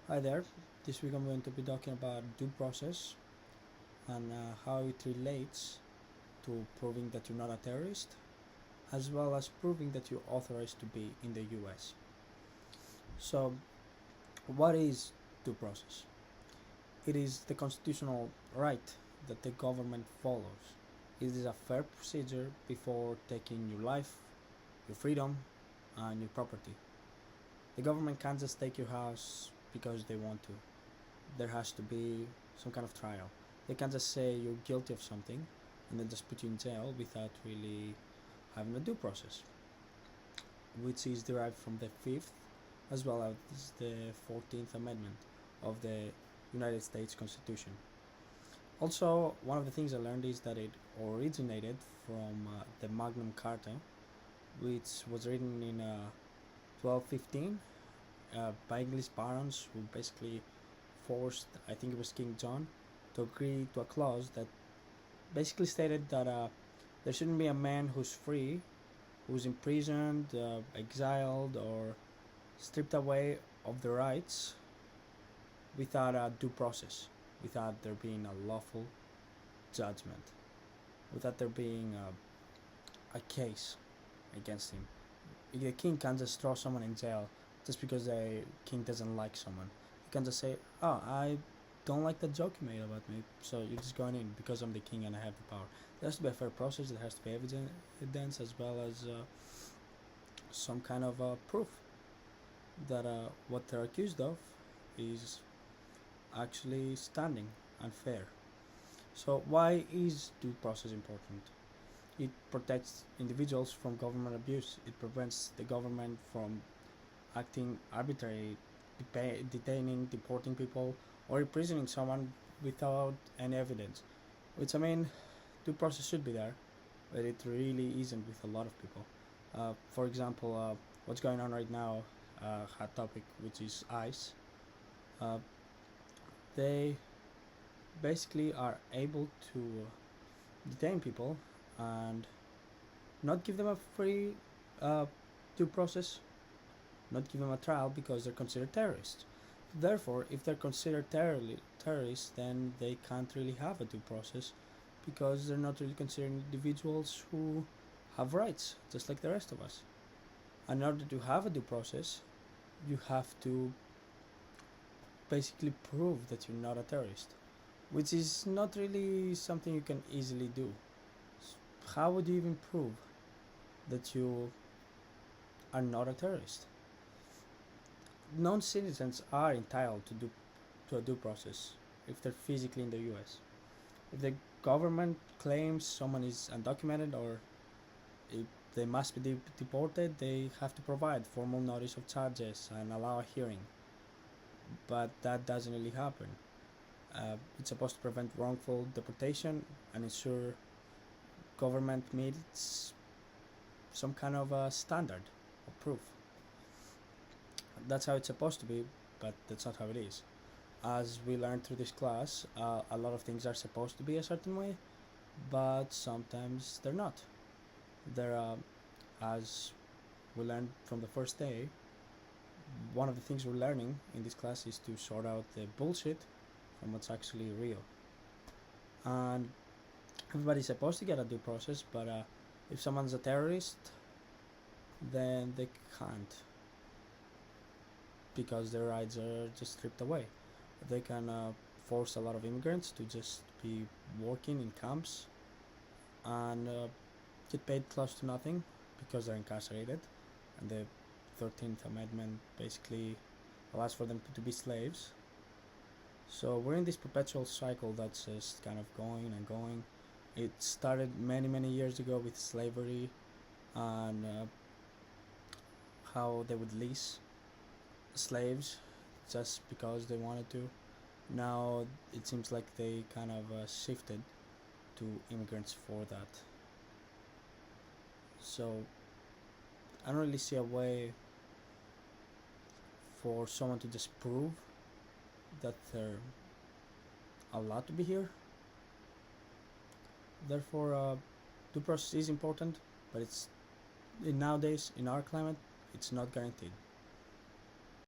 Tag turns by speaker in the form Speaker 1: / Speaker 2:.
Speaker 1: Hi there. This week I'm going to be talking about due process and how it relates to proving that you're not a terrorist, as well as proving that you're authorized to be in the US. So, what is due process? It is the constitutional right that the government follows. It is a fair procedure before taking your life, your freedom, and your property. The government can't just take your house because they want to. There has to be some kind of trial. They can't just say you're guilty of something and then just put you in jail without really having a due process, which is derived from the Fifth as well as the 14th Amendment of the United States Constitution. Also, one of the things I learned is that it originated from the Magna Carta, which was written in 1215 by English barons who basically forced, I think it was King John, to agree to a clause that basically stated that there shouldn't be a man who's free, who's imprisoned, exiled, or stripped away of the rights without a due process, without there being a lawful judgment, without there being a case against him. The king can't just throw someone in jail just because the king doesn't like someone. He can just say, "Oh, I don't like the joke you made about me, so you're just going in because I'm the king and I have the power." There has to be a fair process. There has to be evidence as well as some kind of proof that what they're accused of is actually standing and fair. So why is due process important? It protects individuals from government abuse. It prevents the government from acting arbitrarily, detaining, deporting people, or imprisoning someone without any evidence. Which, I mean, due process should be there, but it really isn't with a lot of people. For example, what's going on right now, hot topic, which is ICE. Uh, they basically are able to detain people and not give them a free uh, due process, not give them a trial because they're considered terrorists. Therefore, if they're considered terrorists, then they can't really have a due process because they're not really considered individuals who have rights, just like the rest of us. And in order to have a due process, you have to basically prove that you're not a terrorist, which is not really something you can easily do. How would you even prove that you are not a terrorist? Non-citizens are entitled to a due process if they're physically in the US. If the government claims someone is undocumented or if they must be deported, they have to provide formal notice of charges and allow a hearing. But that doesn't really happen. It's supposed to prevent wrongful deportation and ensure government meets some kind of a standard or proof. That's how it's supposed to be, but that's not how it is. As we learned through this class, a lot of things are supposed to be a certain way, but sometimes they're not. They're, as we learned from the first day, one of the things we're learning in this class is to sort out the bullshit from what's actually real. And everybody's supposed to get a due process, but if someone's a terrorist, then they can't because their rights are just stripped away. They can force a lot of immigrants to just be working in camps and get paid close to nothing because they're incarcerated, and the 13th Amendment basically allows for them to be slaves. So we're in this perpetual cycle that's just kind of going and going. It started many years ago with slavery and how they would lease slaves just because they wanted to. Now it seems like they kind of shifted to immigrants for that. So I don't really see a way for someone to just prove that they're allowed to be here. Therefore, due process is important, but it's nowadays in our climate, it's not guaranteed.